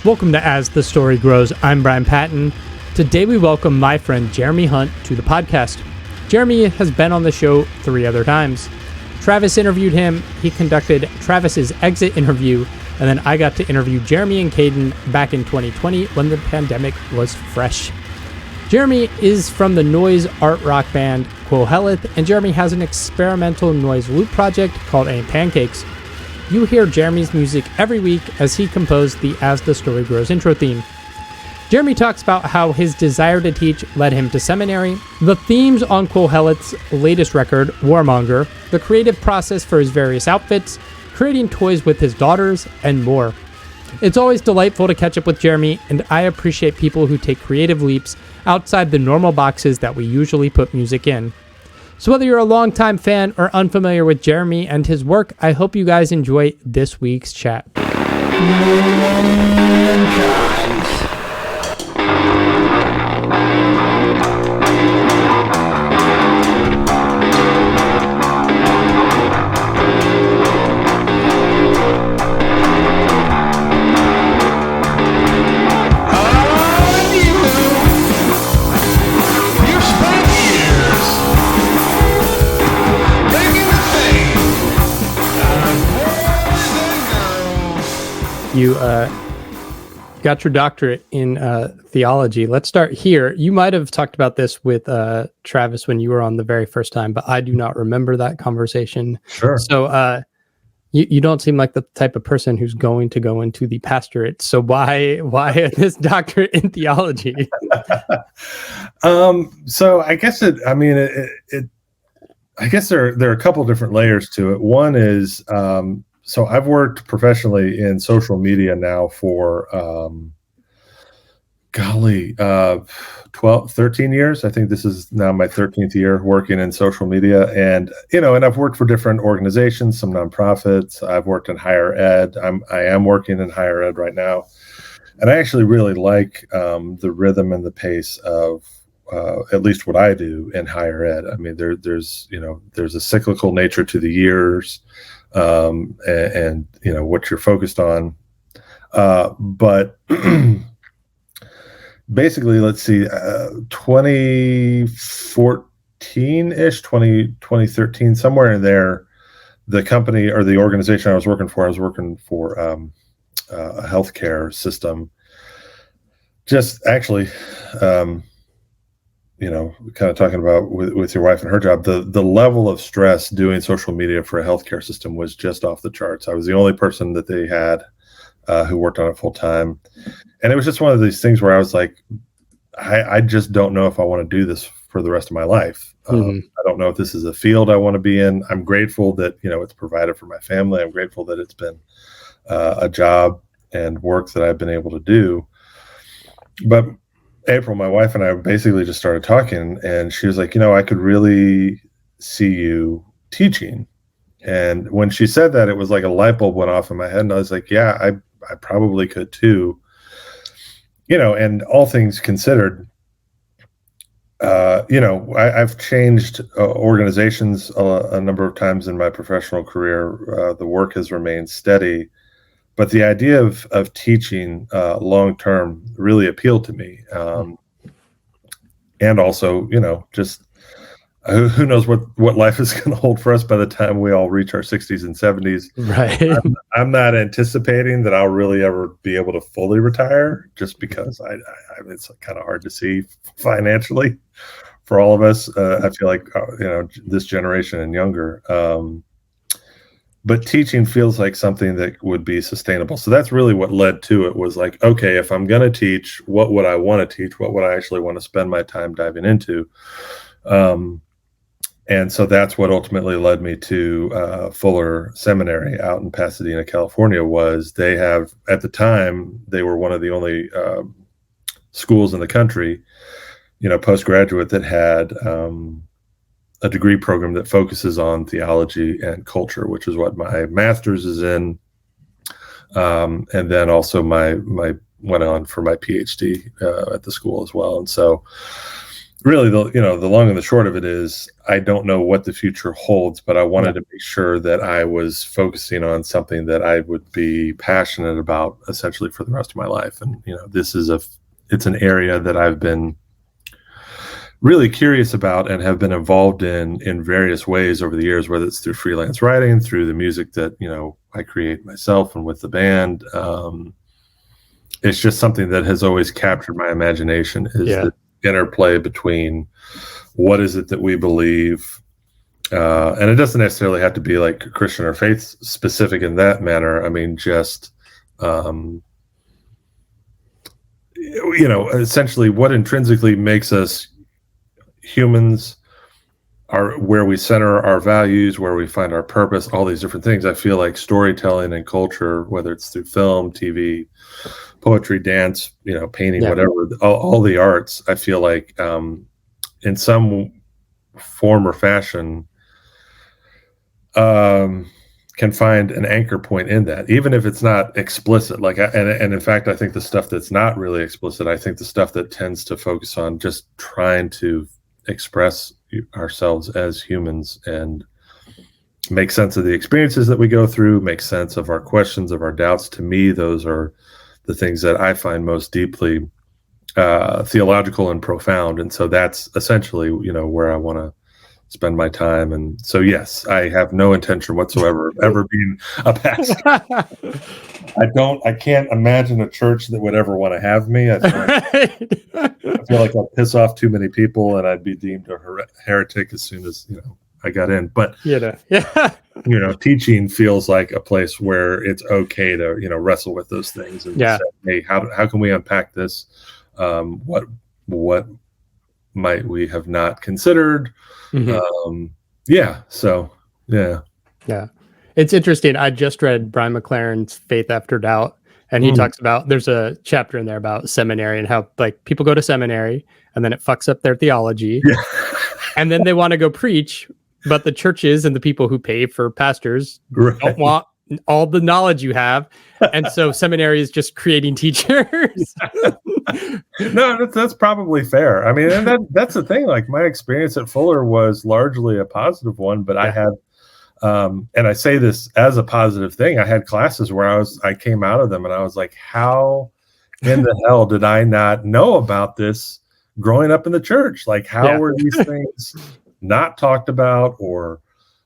Welcome to As the Story Grows. I'm Brian Patton. Today we welcome my friend Jeremy Hunt to the podcast. Jeremy has been on the show 3 other times. Travis interviewed him, he conducted Travis's exit interview, and then I got to interview Jeremy and Caden back in 2020 when the pandemic was fresh. Jeremy is from the noise art rock band Qoheleth, and Jeremy has an experimental noise loop project called Ain't Pancakes. You hear Jeremy's music every week as he composed the As the Story Grows intro theme. Jeremy talks about how his desire to teach led him to seminary, the themes on Qoheleth's latest record, Warmonger, the creative process for his various outfits, creating toys with his daughters, and more. It's always delightful to catch up with Jeremy, and I appreciate people who take creative leaps outside the normal boxes that we usually put music in. So whether you're a longtime fan or unfamiliar with Jeremy and his work, I hope you guys enjoy this week's chat. You got your doctorate in theology. Let's start here. You might have talked about this with Travis when you were on the very first time, but I do not remember that conversation. Sure. So you don't seem like the type of person who's going to go into the pastorate. So why this doctorate in theology? So I guess I guess there are a couple different layers to it. One is so I've worked professionally in social media now for, 13 years. I think this is now my 13th year working in social media. And, and I've worked for different organizations, some nonprofits. I've worked in higher ed. I am working in higher ed right now. And I actually really like the rhythm and the pace of at least what I do in higher ed. I mean, there's a cyclical nature to the years. And what you're focused on. But basically, let's see, 2014-ish, 2013, somewhere in there, the company or the organization I was working for a healthcare system. Just actually, kind of talking about with your wife and her job, the level of stress doing social media for a healthcare system was just off the charts. I was the only person that they had who worked on it full time. And it was just one of these things where I was like, I just don't know if I want to do this for the rest of my life. I don't know if this is a field I want to be in. I'm grateful that, it's provided for my family. I'm grateful that it's been a job and work that I've been able to do. But April, my wife, and I basically just started talking, and she was like, I could really see you teaching. And when she said that, it was like a light bulb went off in my head, and I was like, yeah, I probably could too. And all things considered, I've changed organizations a number of times in my professional career. The work has remained steady. But the idea of teaching long-term really appealed to me. And also, just who knows what life is going to hold for us by the time we all reach our 60s and 70s. Right. I'm not anticipating that I'll really ever be able to fully retire, just because it's kind of hard to see financially for all of us. I feel like, this generation and younger. But teaching feels like something that would be sustainable. So that's really what led to it, was like, okay, if I'm going to teach, what would I want to teach? What would I actually want to spend my time diving into? And so that's what ultimately led me to Fuller Seminary out in Pasadena, California. Was they have, at the time, they were one of the only schools in the country, postgraduate, that had a degree program that focuses on theology and culture, which is what my master's is in. And then also my went on for my PhD at the school as well. And so really, the long and the short of it is, I don't know what the future holds, but I wanted to make sure that I was focusing on something that I would be passionate about essentially for the rest of my life. And, it's an area that I've been really curious about and have been involved in various ways over the years, whether it's through freelance writing, through the music that, I create myself and with the band. It's just something that has always captured my imagination, is the interplay between what is it that we believe, and it doesn't necessarily have to be like Christian or faith specific in that manner. I mean, just essentially what intrinsically makes us humans, are where we center our values, where we find our purpose, all these different things. I feel like storytelling and culture, whether it's through film, TV, poetry, dance, painting, whatever, all the arts, I feel like in some form or fashion can find an anchor point in that, even if it's not explicit. And in fact, I think the stuff that's not really explicit, I think the stuff that tends to focus on just trying to express ourselves as humans and make sense of the experiences that we go through, make sense of our questions, of our doubts. To me, those are the things that I find most deeply theological and profound. And so that's essentially, where I want to spend my time. And so, yes, I have no intention whatsoever of ever being a pastor. I can't imagine a church that would ever want to have me. I feel like I'll piss off too many people and I'd be deemed a heretic as soon as, I got in. But, teaching feels like a place where it's okay to, wrestle with those things and say, hey, how can we unpack this? What might we have not considered? Mm-hmm. It's interesting. I just read Brian McLaren's Faith After Doubt, and he talks about, there's a chapter in there about seminary and how people go to seminary and then it fucks up their theology and then they want to go preach, but the churches and the people who pay for pastors don't want all the knowledge you have. And so seminary is just creating teachers. No, that's probably fair. I mean, and that's the thing. Like, my experience at Fuller was largely a positive one, but I had, and I say this as a positive thing, I had classes where I came out of them and I was like, how in the hell did I not know about this growing up in the church? Like, how were these things not talked about, or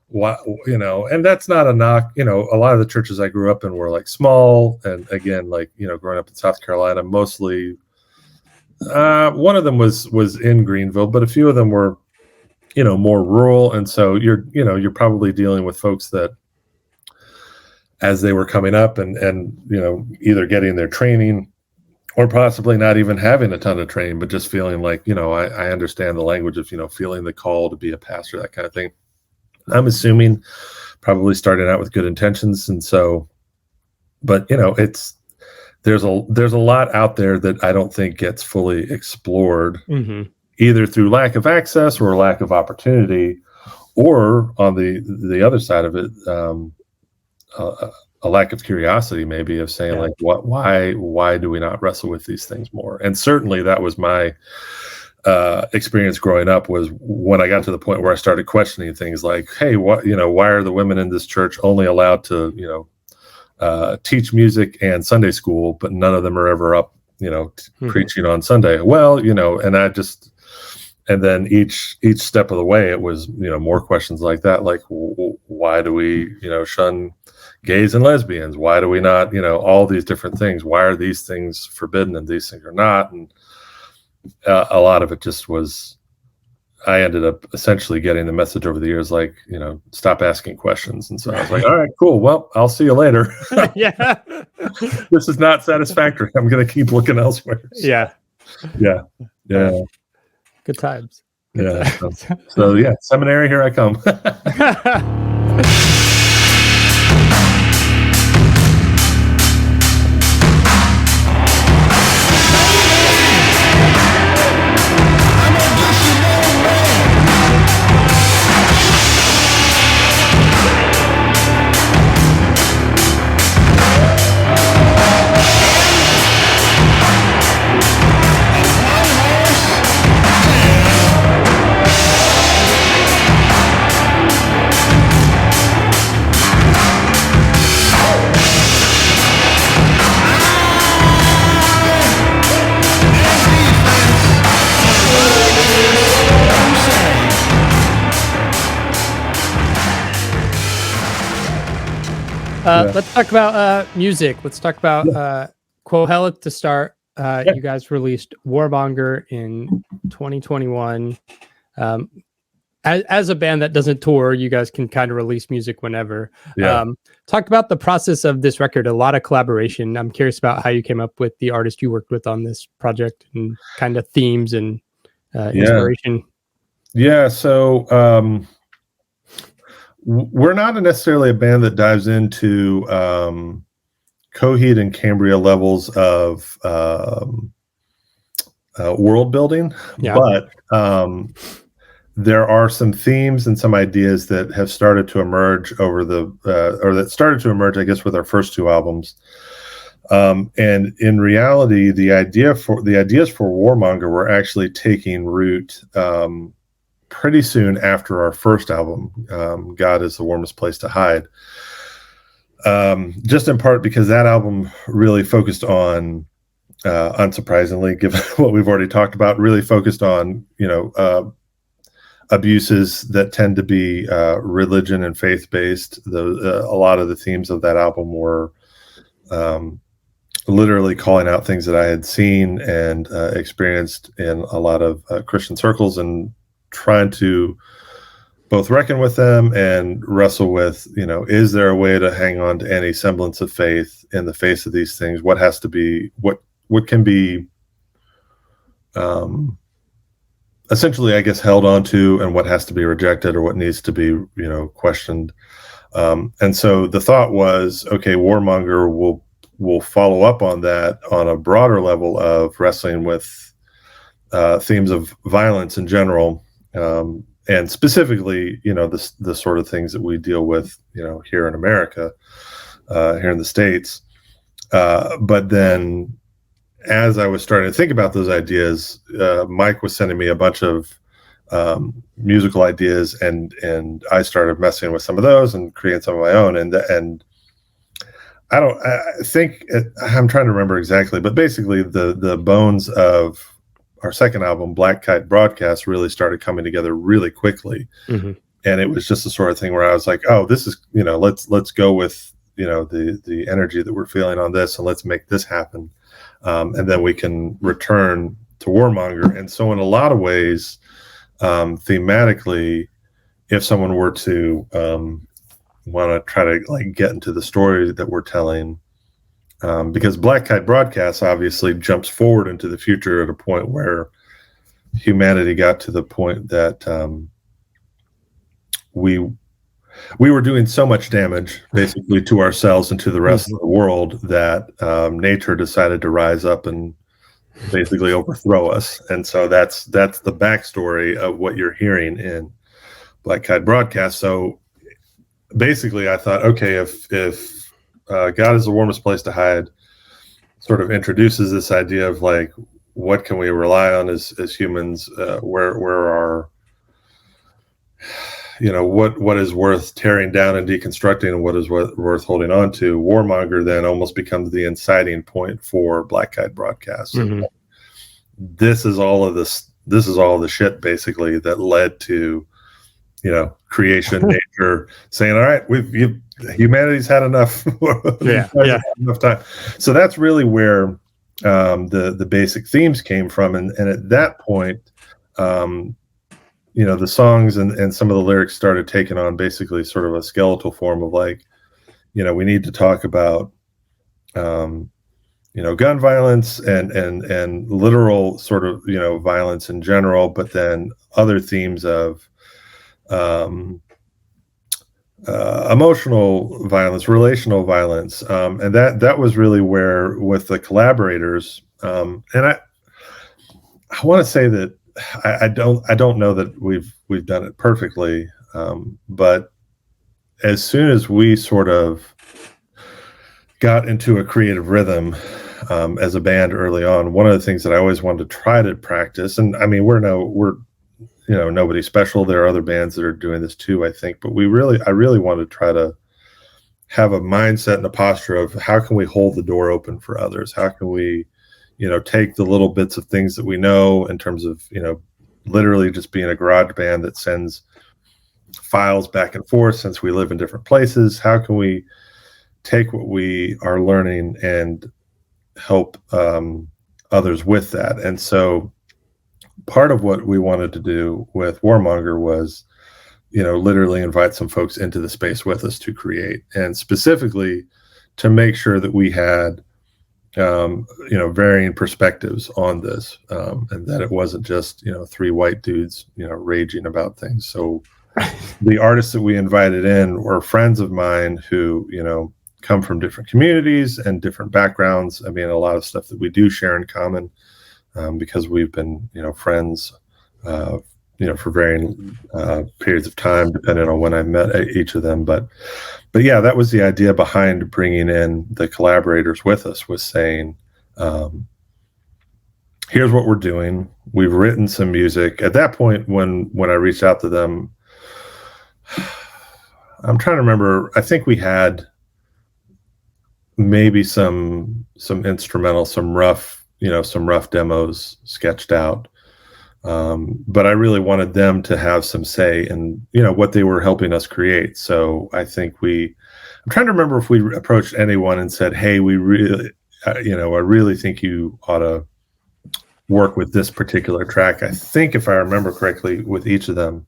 what, and that's not a knock. A lot of the churches I grew up in were like small. And again, growing up in South Carolina, mostly, one of them was in Greenville, but a few of them were, more rural. And so you're probably dealing with folks that, as they were coming up and either getting their training or possibly not even having a ton of training, but just feeling like, I understand the language of, feeling the call to be a pastor, that kind of thing. I'm assuming probably starting out with good intentions. And so, but there's a lot out there that I don't think gets fully explored, either through lack of access or lack of opportunity, or on the other side of it, a lack of curiosity, maybe, of saying why do we not wrestle with these things more? And certainly that was my experience growing up, was when I got to the point where I started questioning things like, hey, why are the women in this church only allowed to, teach music and Sunday school, but none of them are ever up, preaching on Sunday? Well, and then each step of the way, it was, more questions like that, like, why do we, shun gays and lesbians? Why do we not, all these different things? Why are these things forbidden and these things are not? And a lot of it just was, I ended up essentially getting the message over the years, like, stop asking questions. And so I was like, all right, cool. Well, I'll see you later. This is not satisfactory. I'm going to keep looking elsewhere. So, yeah. Good times. So seminary, here I come. Let's talk about music. Let's talk about Qoheleth to start. You guys released Warmonger in 2021. As a band that doesn't tour, you guys can kind of release music whenever. Talk about the process of this record, a lot of collaboration. I'm curious about how you came up with the artist you worked with on this project and kind of themes and inspiration. Yeah, so we're not necessarily a band that dives into Coheed and Cambria levels of world building, but there are some themes and some ideas that have started to emerge or that started to emerge, I guess, with our first two albums. And in reality, the ideas for Warmonger were actually taking root pretty soon after our first album, God is the Warmest Place to Hide. Just in part because that album really focused on, unsurprisingly, given what we've already talked about, really focused on, abuses that tend to be religion and faith-based. A lot of the themes of that album were literally calling out things that I had seen and experienced in a lot of Christian circles and trying to both reckon with them and wrestle with, is there a way to hang on to any semblance of faith in the face of these things? What has to be, what can be essentially, I guess, held on to, and what has to be rejected or what needs to be, questioned. And so the thought was, okay, Warmonger will follow up on that on a broader level of wrestling with themes of violence in general, and specifically, the sort of things that we deal with, here in America, here in the States. But then, as I was starting to think about those ideas, Mike was sending me a bunch of musical ideas, and I started messing with some of those and creating some of my own. And I think I'm trying to remember exactly, but basically the bones of our second album, Black Kite Broadcast, really started coming together really quickly. Mm-hmm. And it was just the sort of thing where I was like, oh, this is, let's go with, the energy that we're feeling on this, and let's make this happen. And then we can return to Warmonger. And so in a lot of ways, thematically, if someone were to want to try to get into the story that we're telling, because Black Kite Broadcast obviously jumps forward into the future at a point where humanity got to the point that we were doing so much damage, basically, to ourselves and to the rest of the world that nature decided to rise up and basically overthrow us. And so that's the backstory of what you're hearing in Black Kite Broadcast. So basically, I thought, okay, if God is the Warmest Place to Hide sort of introduces this idea of what can we rely on as humans, where our what is worth tearing down and deconstructing, and what is worth holding on to. Warmonger then almost becomes the inciting point for Black Kite Broadcast. Mm-hmm. This is all of the shit basically that led to, creation, nature saying, all right, humanity's had enough. Enough time. So that's really where the basic themes came from. And at that point, the songs and some of the lyrics started taking on basically sort of a skeletal form of we need to talk about, gun violence and literal sort of, violence in general, but then other themes of emotional violence, relational violence. And that was really where, with the collaborators, and I want to say that I don't know that we've done it perfectly, but as soon as we sort of got into a creative rhythm as a band early on, one of the things that I always wanted to try to practice, and I mean we're nobody special. There are other bands that are doing this too, I think, but I really wanted to try to have a mindset and a posture of how can we hold the door open for others? How can we take the little bits of things that we know in terms of, literally just being a garage band that sends files back and forth since we live in different places. How can we take what we are learning and help others with that. And so part of what we wanted to do with Warmonger was, literally invite some folks into the space with us to create, and specifically to make sure that we had varying perspectives on this, and that it wasn't just, three white dudes, raging about things. So the artists that we invited in were friends of mine who, come from different communities and different backgrounds. I mean, a lot of stuff that we do share in common, because we've been, friends, for varying periods of time, depending on when I met each of them. But yeah, that was the idea behind bringing in the collaborators with us, was saying, here's what we're doing. We've written some music. At that point, when I reached out to them, I'm trying to remember, I think we had maybe some instrumental, some rough demos sketched out. But I really wanted them to have some say in, what they were helping us create. So I think I'm trying to remember if we approached anyone and said, hey, we really, I really think you ought to work with this particular track. I think if I remember correctly, with each of them,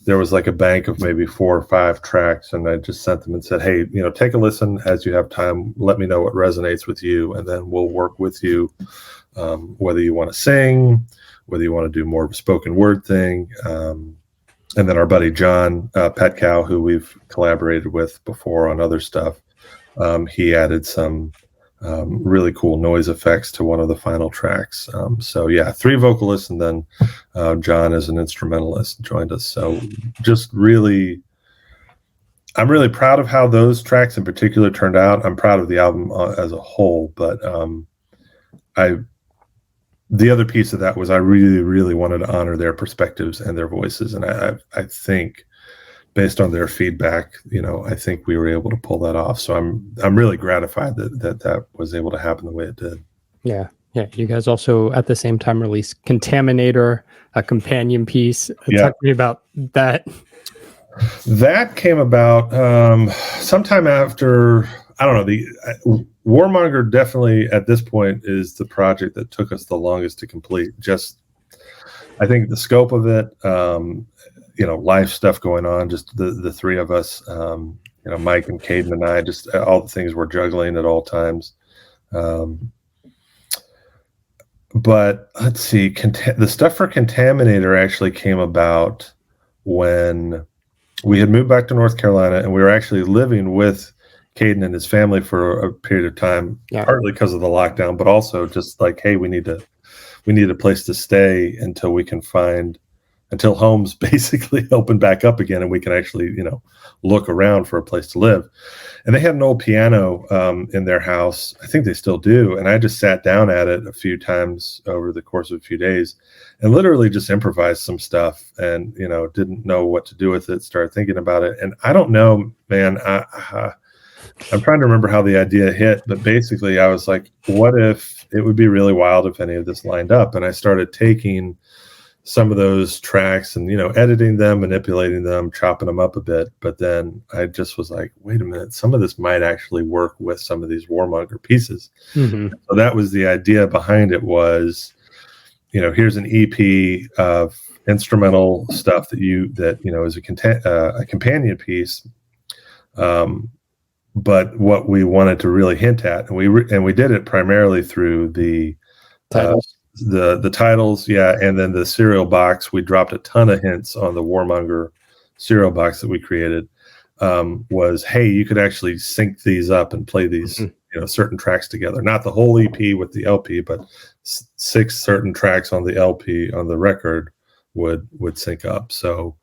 there was like a bank of maybe 4 or 5 tracks, and I just sent them and said, hey, take a listen as you have time. Let me know what resonates with you, and then we'll work with you, whether you want to sing, whether you want to do more of a spoken word thing. And then our buddy John Petkow, who we've collaborated with before on other stuff, he added some really cool noise effects to one of the final tracks. So yeah, 3 vocalists, and then John as an instrumentalist joined us. So just really, I'm really proud of how those tracks in particular turned out. I'm proud of the album as a whole, but the other piece of that was I really, really wanted to honor their perspectives and their voices. And I think based on their feedback, I think we were able to pull that off. So I'm really gratified that was able to happen the way it did. Yeah. Yeah. You guys also at the same time released Contaminator, a companion piece. Talk to me about that. That came about sometime after, I don't know, Warmonger definitely at this point is the project that took us the longest to complete. Just, I think the scope of it, life stuff going on, just the 3 of us, Mike and Caden and I, just all the things we're juggling at all times. But let's see, the stuff for Contaminator actually came about when we had moved back to North Carolina, and we were actually living with Caden and his family for a period of time, partly because of the lockdown, but also just like, hey, we need a place to stay until homes basically open back up again, and we can actually, look around for a place to live. And they had an old piano in their house. I think they still do. And I just sat down at it a few times over the course of a few days and literally just improvised some stuff, and, didn't know what to do with it, started thinking about it. And I don't know, man, I'm trying to remember how the idea hit, but basically I was like, what if it would be really wild if any of this lined up? And I started taking some of those tracks and, editing them, manipulating them, chopping them up a bit. But then I just was like, wait a minute, some of this might actually work with some of these Warmonger pieces. Mm-hmm. So that was the idea behind it, was, here's an EP of instrumental stuff that is a companion piece. But what we wanted to really hint at, and we did it primarily through the titles. The titles, and then the cereal box. We dropped a ton of hints on the Warmonger cereal box that we created. Was, hey, you could actually sync these up and play these, certain tracks together. Not the whole EP with the LP, but 6 certain tracks on the LP on the record would sync up. So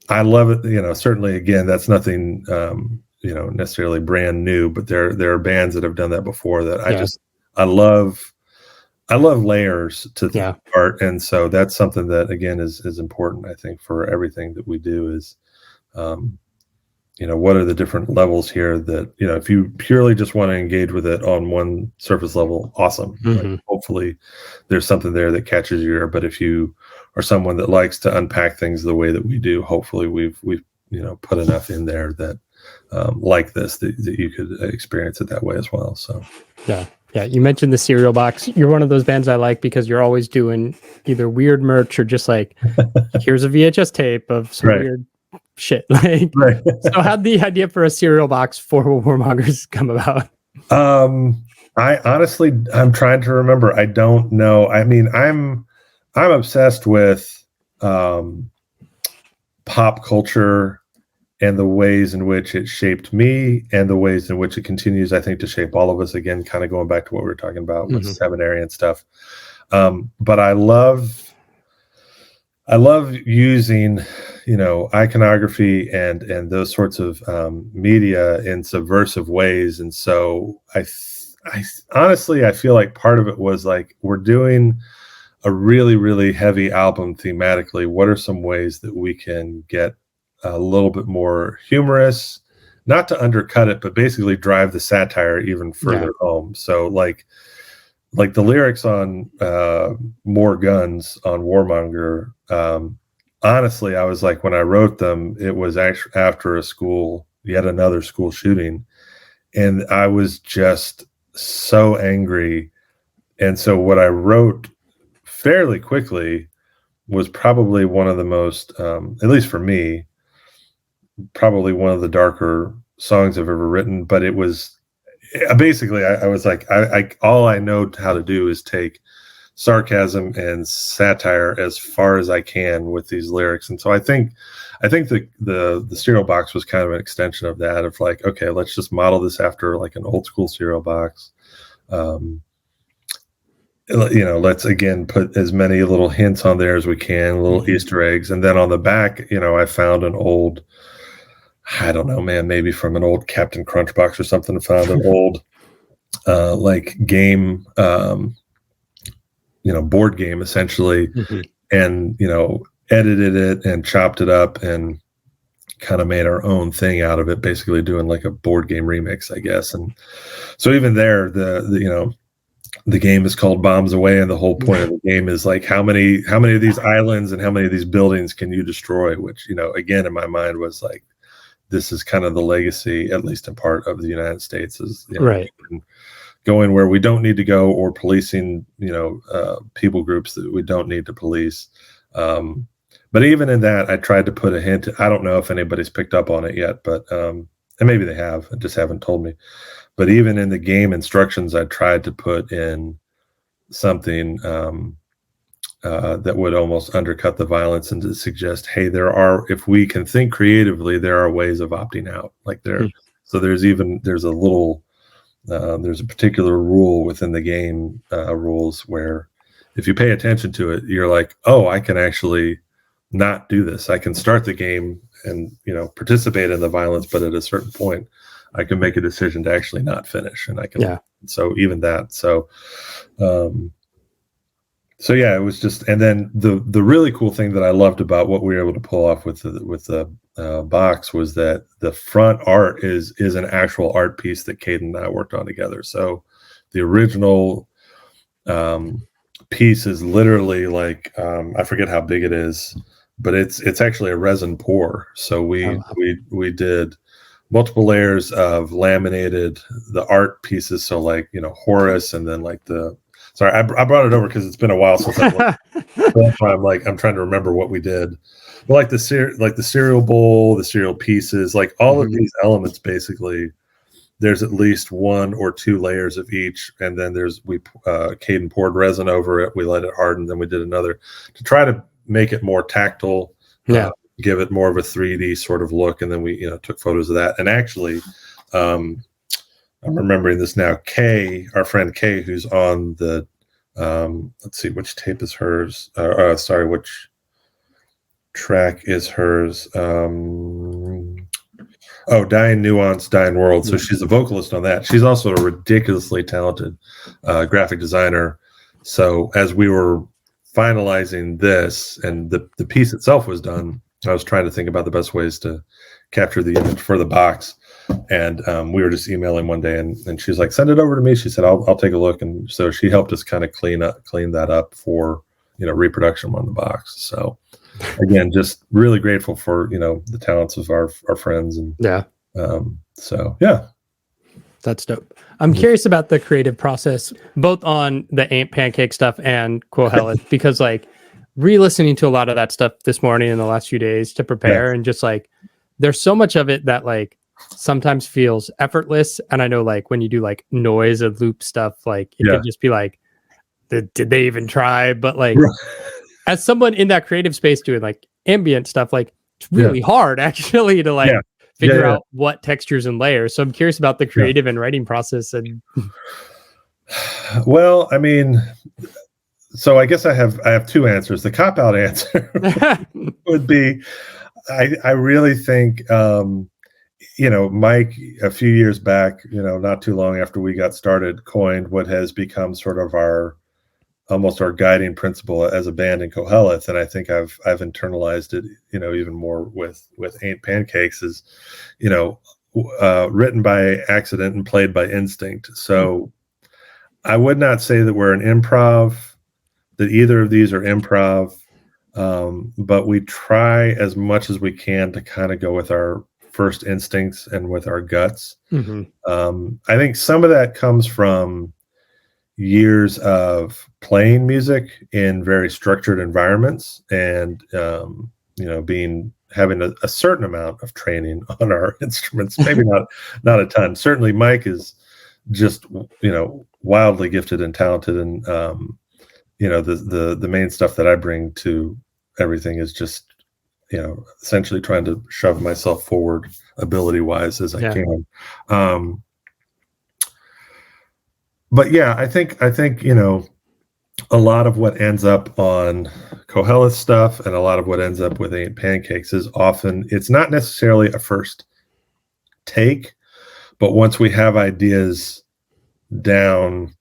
I love it. Certainly, again, that's nothing, necessarily brand new, but there are bands that have done that before that I love layers to the art. And so that's something that, again, is important, I think, for everything that we do is, what are the different levels here that, if you purely just want to engage with it on one surface level, awesome. Mm-hmm. Like, hopefully there's something there that catches your ear. But if you are someone that likes to unpack things the way that we do, hopefully we've put enough in there that like this, that you could experience it that way as well. So yeah. You mentioned the cereal box. You're one of those bands I like because you're always doing either weird merch or just like, here's a VHS tape of some weird shit. Like, so how'd the idea for a cereal box for Warmongers come about? I honestly, I'm trying to remember. I don't know. I mean, I'm obsessed with pop culture and the ways in which it shaped me and the ways in which it continues, I think, to shape all of us. Again, kind of going back to what we were talking about with seminary and stuff. But I love using, iconography and those sorts of media in subversive ways. And so I honestly, I feel like part of it was like, we're doing a really, really heavy album thematically. What are some ways that we can get a little bit more humorous, not to undercut it, but basically drive the satire even further home? So like the lyrics on More Guns on Warmonger, honestly, I was like, when I wrote them, it was actually after yet another school shooting. And I was just so angry. And so what I wrote fairly quickly was probably one of the most, at least for me, probably one of the darker songs I've ever written. But it was basically, I was like, all I know how to do is take sarcasm and satire as far as I can with these lyrics. And so I think the cereal box was kind of an extension of that, of like, okay, let's just model this after like an old school cereal box. Let's again put as many little hints on there as we can, little Easter eggs. And then on the back, I found an old, I don't know, man, maybe from an old Captain Crunch box or something, found an old like game, board game essentially, and edited it and chopped it up and kind of made our own thing out of it, basically doing like a board game remix, I guess. And so even there, the game is called Bombs Away, and the whole point of the game is like, how many of these islands and how many of these buildings can you destroy? Which, again, in my mind was like, this is kind of the legacy, at least in part, of the United States, is going where we don't need to go, or policing, people groups that we don't need to police. But even in that, I tried to put a hint. I don't know if anybody's picked up on it yet, but and maybe they have, and just haven't told me. But even in the game instructions, I tried to put in something that would almost undercut the violence and to suggest, hey, if we can think creatively, there are ways of opting out. Like so there's a particular rule within the game rules where if you pay attention to it, you're like, oh, I can actually not do this. I can start the game and participate in the violence, but at a certain point, I can make a decision to actually not finish, and I can. So even that. So it was just, and then the really cool thing that I loved about what we were able to pull off with the box was that the front art is an actual art piece that Caden and I worked on together. So the original piece is literally like, I forget how big it is, but it's actually a resin pour. So we did multiple layers of laminated the art pieces. So like, Horus, and then like sorry, I brought it over because it's been a while since I that's why I'm trying to remember what we did. But like the cereal bowl, the cereal pieces, like all of these elements, basically, there's at least one or two layers of each, and then Caden poured resin over it. We let it harden, then we did another to try to make it more tactile. Give it more of a 3D sort of look, and then we took photos of that. And actually, I'm remembering this now. Our friend Kay, who's on the let's see, which tape is hers? Which track is hers? Dying Nuance, Dying World. So she's a vocalist on that. She's also a ridiculously talented graphic designer. So as we were finalizing this and the piece itself was done, I was trying to think about the best ways to capture the image for the box. And we were just emailing one day, and she's like, send it over to me. She said, I'll take a look. And so she helped us kind of clean that up for, reproduction on the box. So again, just really grateful for, the talents of our friends. And So yeah. That's dope. I'm curious about the creative process, both on the Ain't Pancake stuff and Qoheleth, because like re-listening to a lot of that stuff this morning in the last few days to prepare, and just like there's so much of it that like sometimes feels effortless. And I know like when you do like noise and loop stuff, like it could just be like, did they even try? But like as someone in that creative space doing like ambient stuff, like it's really hard actually to like figure out what textures and layers. So I'm curious about the creative and writing process. And well, I mean, so I guess I have two answers. The cop-out answer would be, I really think, Mike, a few years back, not too long after we got started, coined what has become sort of almost our guiding principle as a band in Qoheleth. And I think I've internalized it, even more with Ain't Pancakes is, written by accident and played by instinct. So I would not say that we're an improv, that either of these are improv. But we try as much as we can to kind of go with our first instincts and with our guts. I think some of that comes from years of playing music in very structured environments, and having a certain amount of training on our instruments. Maybe not a ton. Certainly Mike is just wildly gifted and talented, and the main stuff that I bring to everything is just essentially trying to shove myself forward ability wise as I can. But yeah, I think a lot of what ends up on Qoheleth stuff and a lot of what ends up with Ain't Pancakes is often, it's not necessarily a first take, but once we have ideas down,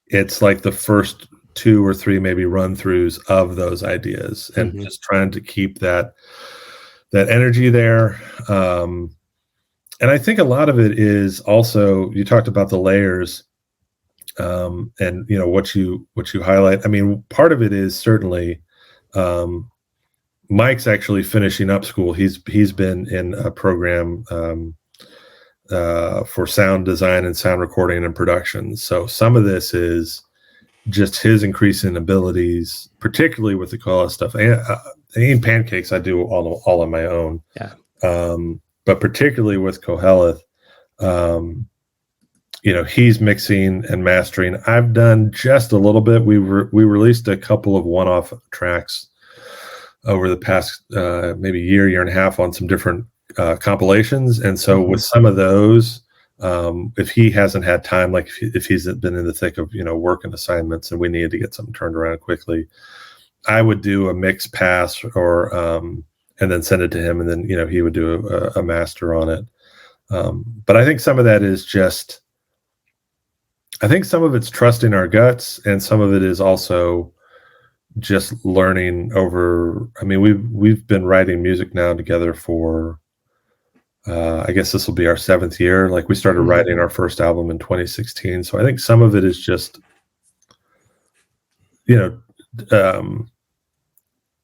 it's like the first 2 or 3 maybe run throughs of those ideas, and just trying to keep that energy there. And I think a lot of it is also, you talked about the layers, and what you highlight. I mean, part of it is certainly Mike's actually finishing up school. He's been in a program for sound design and sound recording and production. So some of this is just his increasing abilities, particularly with the Qoheleth stuff. And Pancakes, I do all on my own. Yeah. But particularly with Qoheleth, he's mixing and mastering. I've done just a little bit. We released a couple of one-off tracks over the past maybe year and a half on some different compilations. And so with some of those, if he hasn't had time, like if he's been in the thick of work and assignments and we needed to get something turned around quickly, I would do a mix pass or and then send it to him, and then he would do a master on it. But I think some of that is just, I think some of it's trusting our guts, and some of it is also just learning over. I mean, we've been writing music now together for I guess this will be our 7th year. Like we started writing our first album in 2016. So I think some of it is just,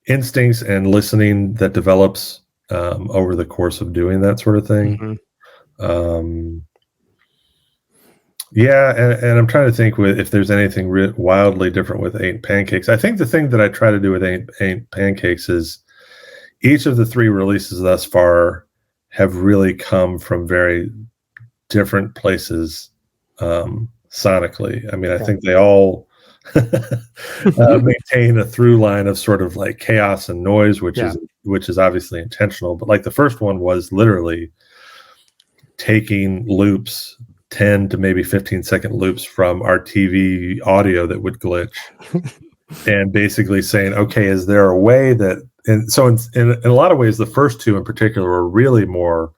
instincts and listening that develops over the course of doing that sort of thing. And I'm trying to think if there's anything wildly different with Ain't Pancakes. I think the thing that I try to do with Ain't Pancakes is each of the 3 releases thus far have really come from very different places sonically. I mean, I think they all maintain a through line of sort of like chaos and noise, which is obviously intentional. But like the first one was literally taking loops, 10 to maybe 15-second loops from our TV audio that would glitch, and basically saying, okay, is there a way that, and so in a lot of ways, the first 2 in particular were really more,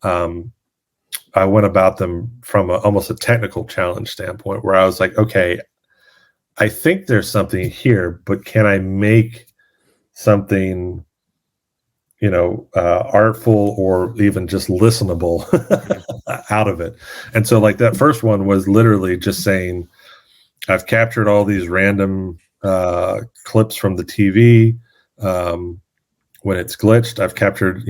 I went about them from almost a technical challenge standpoint, where I was like, okay, I think there's something here, but can I make something, artful or even just listenable out of it? And so like that first one was literally just saying, I've captured all these random clips from the TV. when it's glitched, I've captured,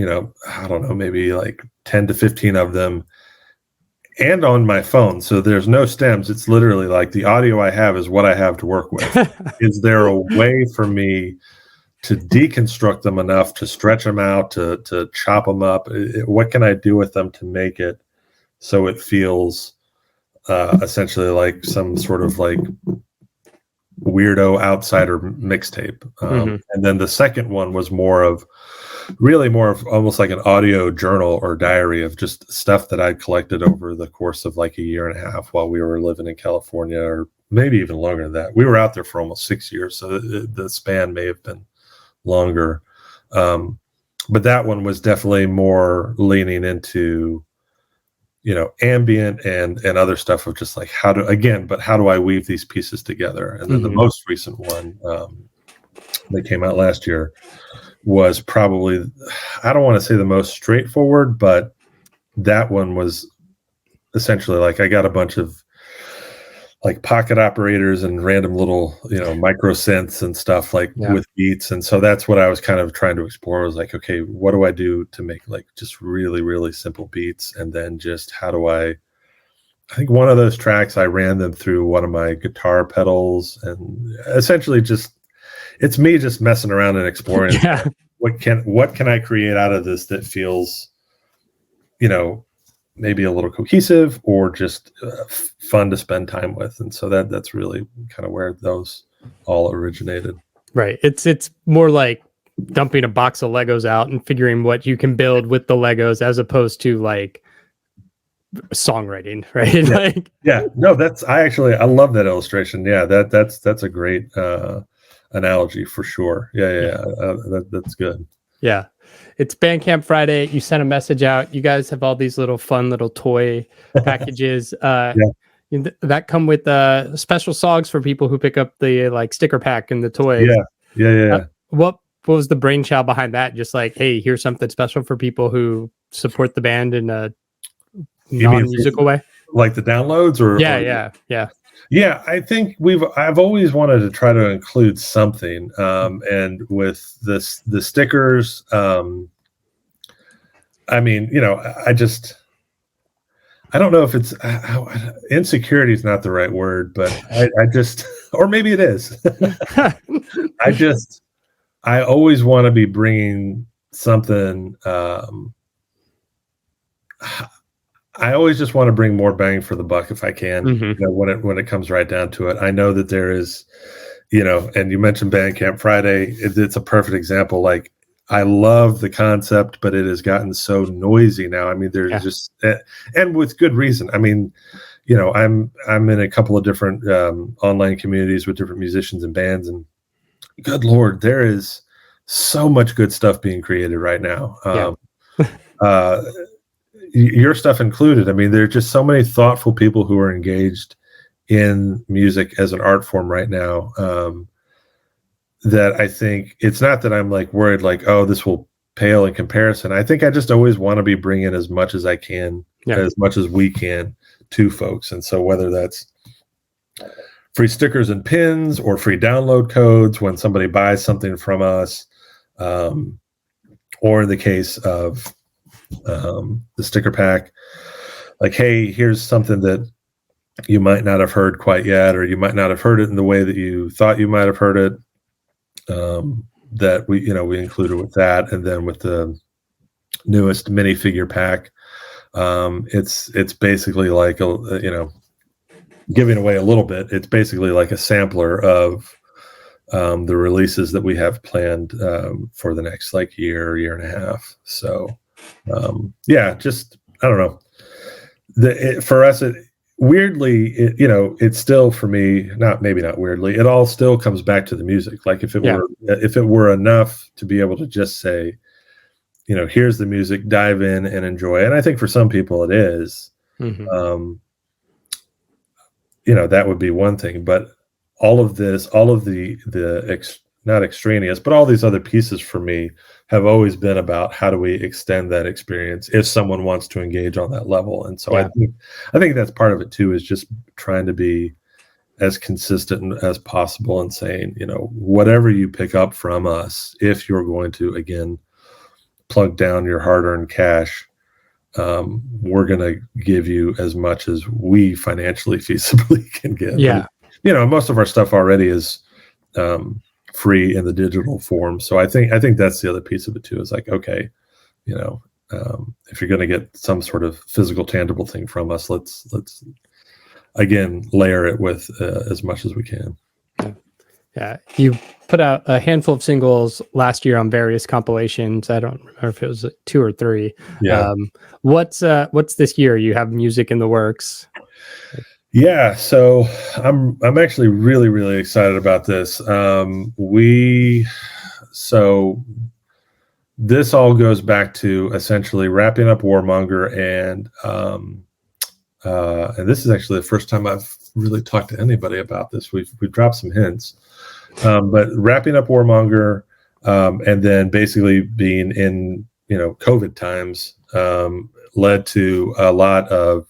I don't know, maybe like 10 to 15 of them, and on my phone. So there's no stems. It's literally like the audio I have is what I have to work with. Is there a way for me to deconstruct them enough to stretch them out, to chop them up? What can I do with them to make it so it feels essentially like some sort of like weirdo outsider mixtape? And then the second one was more of almost like an audio journal or diary of just stuff that I'd collected over the course of like a year and a half while we were living in California, or maybe even longer than that. We were out there for almost 6 years, so the span may have been longer. But that one was definitely more leaning into, ambient and other stuff of just like how do I weave these pieces together? And then the most recent one that came out last year was probably, I don't want to say the most straightforward, but that one was essentially like I got a bunch of like pocket operators and random little, micro synths and stuff with beats. And so that's what I was kind of trying to explore. I was like, okay, what do I do to make like just really, really simple beats? And then just I think one of those tracks, I ran them through one of my guitar pedals, and essentially it's me just messing around and exploring. Yeah. What can I create out of this that feels, maybe a little cohesive or just fun to spend time with? And so that's really kind of where those all originated. Right. It's more like dumping a box of Legos out and figuring what you can build with the Legos, as opposed to like songwriting, right? No, I love that illustration. Yeah, that's a great analogy for sure. That's good. Yeah. It's Bandcamp Friday. You sent a message out. You guys have all these little fun little toy packages that come with special songs for people who pick up the like sticker pack and the toys. What was the brainchild behind that? Just like, hey, here's something special for people who support the band in a non-musical way. Like the downloads, or Yeah, I think I've always wanted to try to include something, and with the stickers, I don't know if it's insecurity is not the right word, but I just, or maybe it is. I always want to be bringing something. I always just want to bring more bang for the buck if I can. When it comes right down to it, I know that there is, and you mentioned Bandcamp Friday. It's a perfect example. Like, I love the concept, but it has gotten so noisy now. I mean, there's just, and with good reason. I mean, I'm in a couple of different online communities with different musicians and bands, and good Lord, there is so much good stuff being created right now. Your stuff included. I mean, there are just so many thoughtful people who are engaged in music as an art form right now, that I think it's not that I'm like worried like, oh, this will pale in comparison. I think I just always want to be bringing as much as I can, as much as we can, to folks. And so whether that's free stickers and pins or free download codes when somebody buys something from us, or in the case of the sticker pack, like, hey, here's something that you might not have heard quite yet, or you might not have heard it in the way that you thought you might have heard it, that we included with that. And then with the newest minifigure pack, it's basically like giving away a little bit. It's basically like a sampler of the releases that we have planned for the next like year and a half. So just, I don't know. For us, it's still, for me, maybe not weirdly, it all still comes back to the music. Like if it were enough to be able to just say, here's the music, dive in and enjoy. And I think for some people it is, that would be one thing, but all of the not extraneous, but all these other pieces for me have always been about how do we extend that experience if someone wants to engage on that level. And so I think that's part of it too, is just trying to be as consistent as possible and saying, whatever you pick up from us, if you're going to, again, plug down your hard-earned cash, we're going to give you as much as we financially feasibly can give. Yeah. And, most of our stuff already is free in the digital form. So I think that's the other piece of it too, is like, okay, if you're going to get some sort of physical, tangible thing from us, let's again layer it with as much as we can. Yeah, you put out a handful of singles last year on various compilations. I don't remember if it was 2 or 3. Yeah. What's this year? You have music in the works. Yeah, so I'm actually really, really excited about this. This all goes back to essentially wrapping up Warmonger, and this is actually the first time I've really talked to anybody about this. We've dropped some hints, but wrapping up Warmonger, and then basically being in COVID times led to a lot of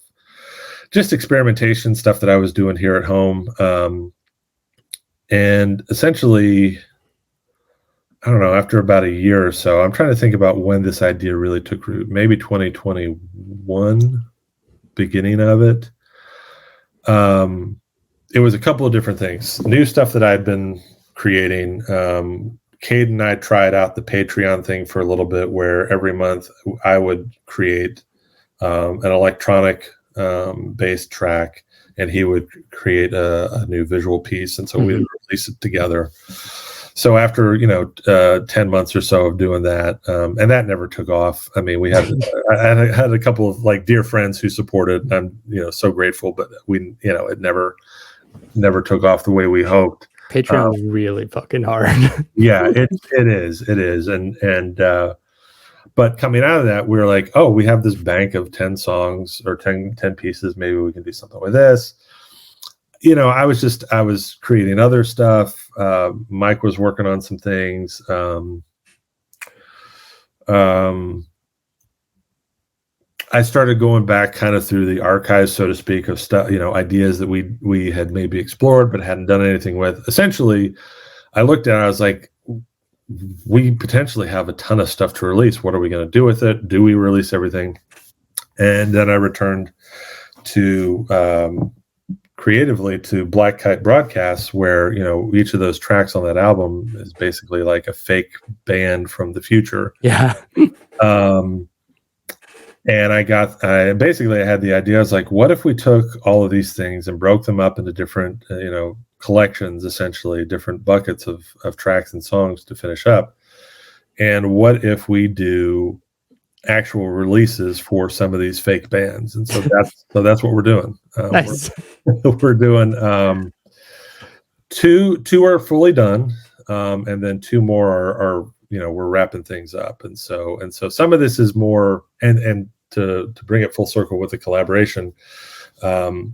just experimentation stuff that I was doing here at home, and essentially, I don't know, after about a year or so, I'm trying to think about when this idea really took root. Maybe 2021, beginning of it. It was a couple of different things. New stuff that I'd been creating. Cade and I tried out the Patreon thing for a little bit, where every month I would create an electronic based track, and he would create a new visual piece. And so we'd release it together. So after 10 months or so of doing that, and that never took off. I mean, I had a couple of dear friends who supported. And I'm so grateful, but we it never took off the way we hoped. Patreon is really fucking hard. Yeah, it is, and but coming out of that, we were like, oh, we have this bank of 10 songs or 10 pieces. Maybe we can do something with this. I was creating other stuff. Mike was working on some things. I started going back kind of through the archives, so to speak, of stuff, ideas that we had maybe explored but hadn't done anything with. Essentially, I looked at it, I was like, we potentially have a ton of stuff to release. What are we going to do with it? Do we release everything? And then I returned to creatively to Black Kite Broadcasts, where each of those tracks on that album is basically like a fake band from the future. Yeah. And I had the idea. I was like, what if we took all of these things and broke them up into different collections, essentially different buckets of tracks and songs to finish up? And what if we do actual releases for some of these fake bands? And so that's what we're doing. Nice. We're doing two are fully done, and then 2 more are we're wrapping things up. And so some of this is more, and to bring it full circle with the collaboration,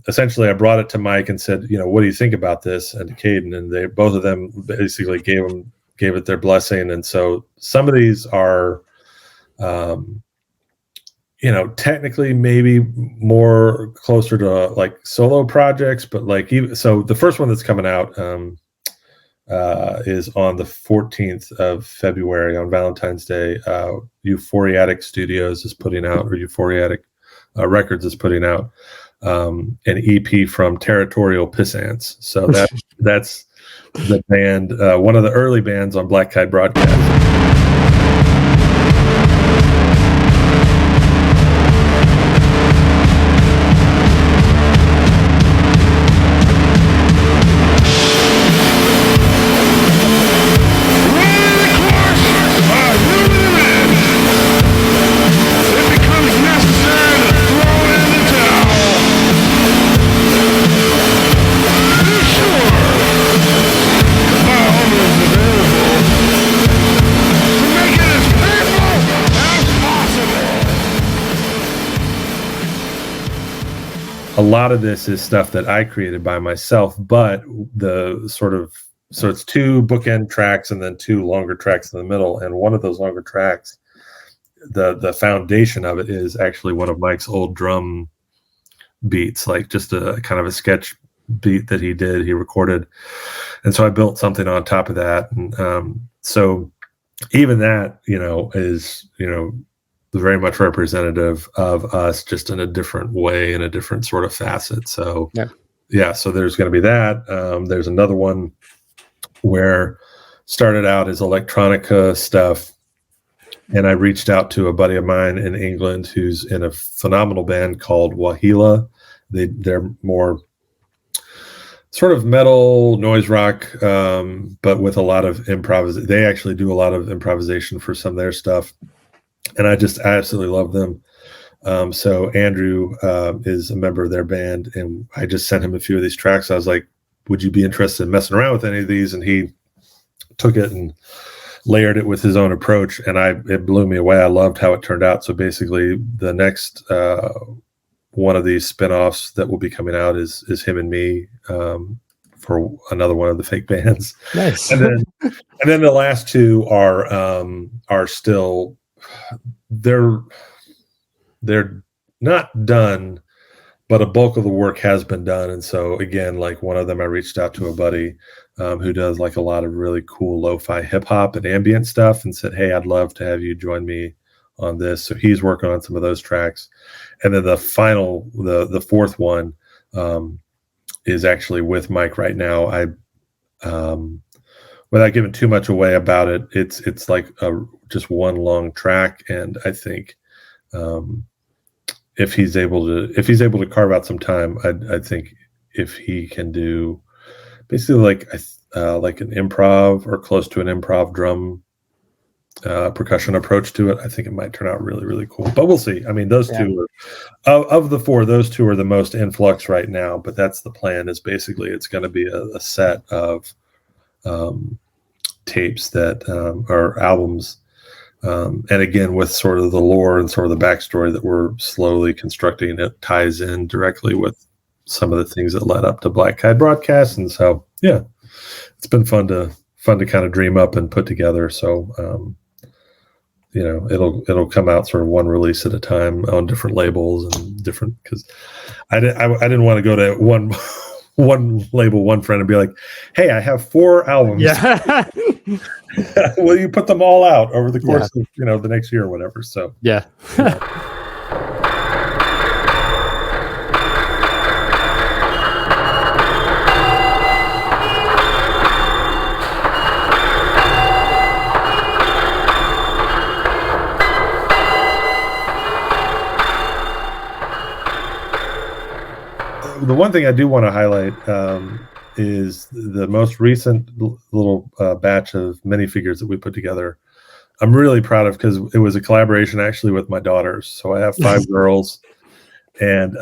essentially I brought it to Mike and said, what do you think about this? And to Caden, and they both of them basically gave it their blessing. And so some of these are technically maybe more closer to solo projects, but so the first one that's coming out is on the 14th of February, on Valentine's Day. Euphoriatic Studios is putting out, or Euphoriatic Records is putting out an EP from Territorial Pissants. So that's the band, one of the early bands on Black Kite Broadcast. A lot of this is stuff that I created by myself, but so it's 2 bookend tracks and then 2 longer tracks in the middle. And one of those longer tracks, the foundation of it is actually one of Mike's old drum beats, like just a kind of a sketch beat that he recorded. And so I built something on top of that. And so even that, is, very much representative of us, just in a different way, in a different sort of facet. So so there's going to be that. There's another one where started out as electronica stuff. And I reached out to a buddy of mine in England who's in a phenomenal band called Qoheleth. They're more sort of metal, noise rock, but with a lot of improvisation. They actually do a lot of improvisation for some of their stuff. And I absolutely love them. So Andrew is a member of their band, and I just sent him a few of these tracks. I was like, would you be interested in messing around with any of these? And he took it and layered it with his own approach, and it blew me away. I loved how it turned out. So basically the next one of these spinoffs that will be coming out is him and me for another one of the fake bands. Nice. And then the last two are still, they're not done, but a bulk of the work has been done. And so again, like one of them, I reached out to a buddy who does like a lot of really cool lo-fi hip hop and ambient stuff, and said, hey, I'd love to have you join me on this. So he's working on some of those tracks. And then the final, the fourth one is actually with Mike right now. Without giving too much away about it, it's like just one long track. And I think if he's able to carve out some time, I think if he can do basically like an improv or close to an improv drum percussion approach to it, I think it might turn out really, really cool. But we'll see. I mean, those two of the four, those two are the most in flux right now. But that's the plan. Is basically it's going to be a set of tapes that are albums. And again, with sort of the lore and sort of the backstory that we're slowly constructing, it ties in directly with some of the things that led up to Black Guide Broadcast. And so, yeah, it's been fun to kind of dream up and put together. So, it'll come out sort of one release at a time on different labels and different, because I didn't want to go to one label, one friend, and be like, hey, I have 4 albums. Yeah. Will you put them all out over the course of, the next year or whatever? So, yeah. The one thing I do want to highlight is the most recent little batch of minifigures that we put together. I'm really proud of, because it was a collaboration actually with my daughters. So I have 5 girls, and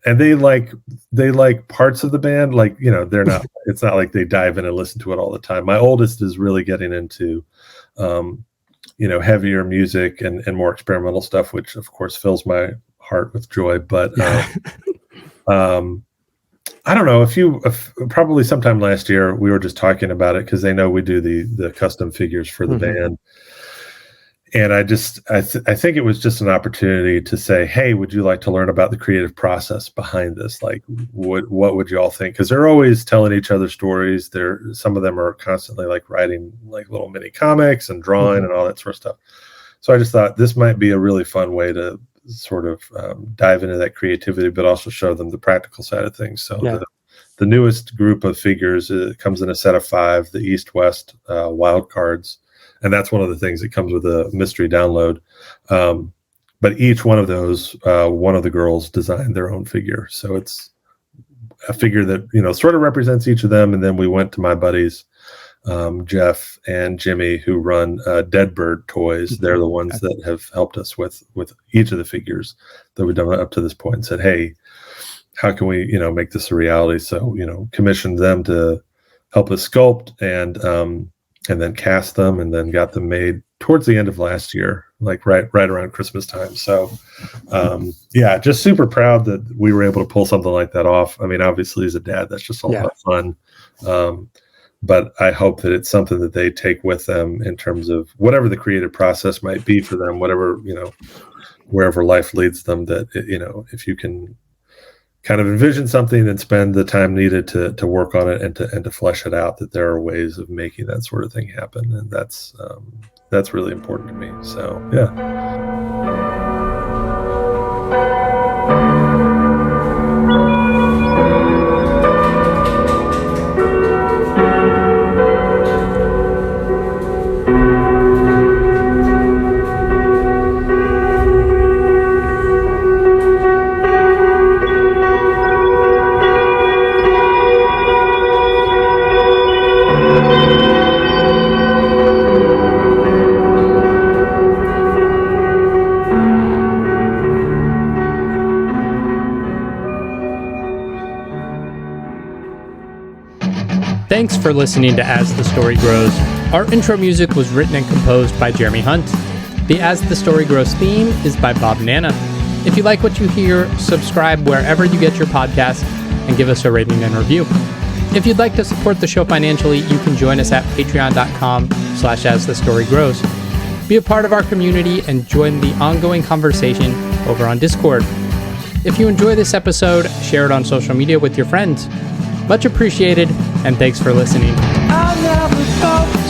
they like parts of the band. Like, they're not. It's not like they dive in and listen to it all the time. My oldest is really getting into, heavier music and more experimental stuff, which of course fills my heart with joy. But I don't know, probably sometime last year we were just talking about it, because they know we do the custom figures for the band. And I think it was just an opportunity to say, hey, would you like to learn about the creative process behind this? Like, what would you all think? Because they're always telling each other stories. Some of them are constantly like writing like little mini comics and drawing and all that sort of stuff. So I just thought this might be a really fun way to sort of dive into that creativity, but also show them the practical side of things. So the newest group of figures comes in a set of 5, the East-West wild cards. And that's one of the things that comes with a mystery download. But each one of those, one of the girls designed their own figure. So it's a figure that, sort of represents each of them. And then we went to my buddies, Jeff and Jimmy, who run Deadbird Toys. They're the ones that have helped us with each of the figures that we've done up to this point, and said, hey, how can we, make this a reality? So, commissioned them to help us sculpt and then cast them, and then got them made towards the end of last year, like right around Christmas time. So, just super proud that we were able to pull something like that off. I mean, obviously as a dad, that's just a lot of fun. But I hope that it's something that they take with them in terms of whatever the creative process might be for them, whatever, wherever life leads them, that, if you can kind of envision something and spend the time needed to work on it and to flesh it out, that there are ways of making that sort of thing happen. And that's really important to me. So, yeah. Thanks for listening to As the Story Grows. Our intro music was written and composed by Jeremy Hunt. The As the Story Grows theme is by Bob Nana. If you like what you hear, subscribe wherever you get your podcasts and give us a rating and review. If you'd like to support the show financially, you can join us at patreon.com/asthestorygrows. Be a part of our community and join the ongoing conversation over on Discord. If you enjoy this episode, share it on social media with your friends. Much appreciated, and thanks for listening. I never thought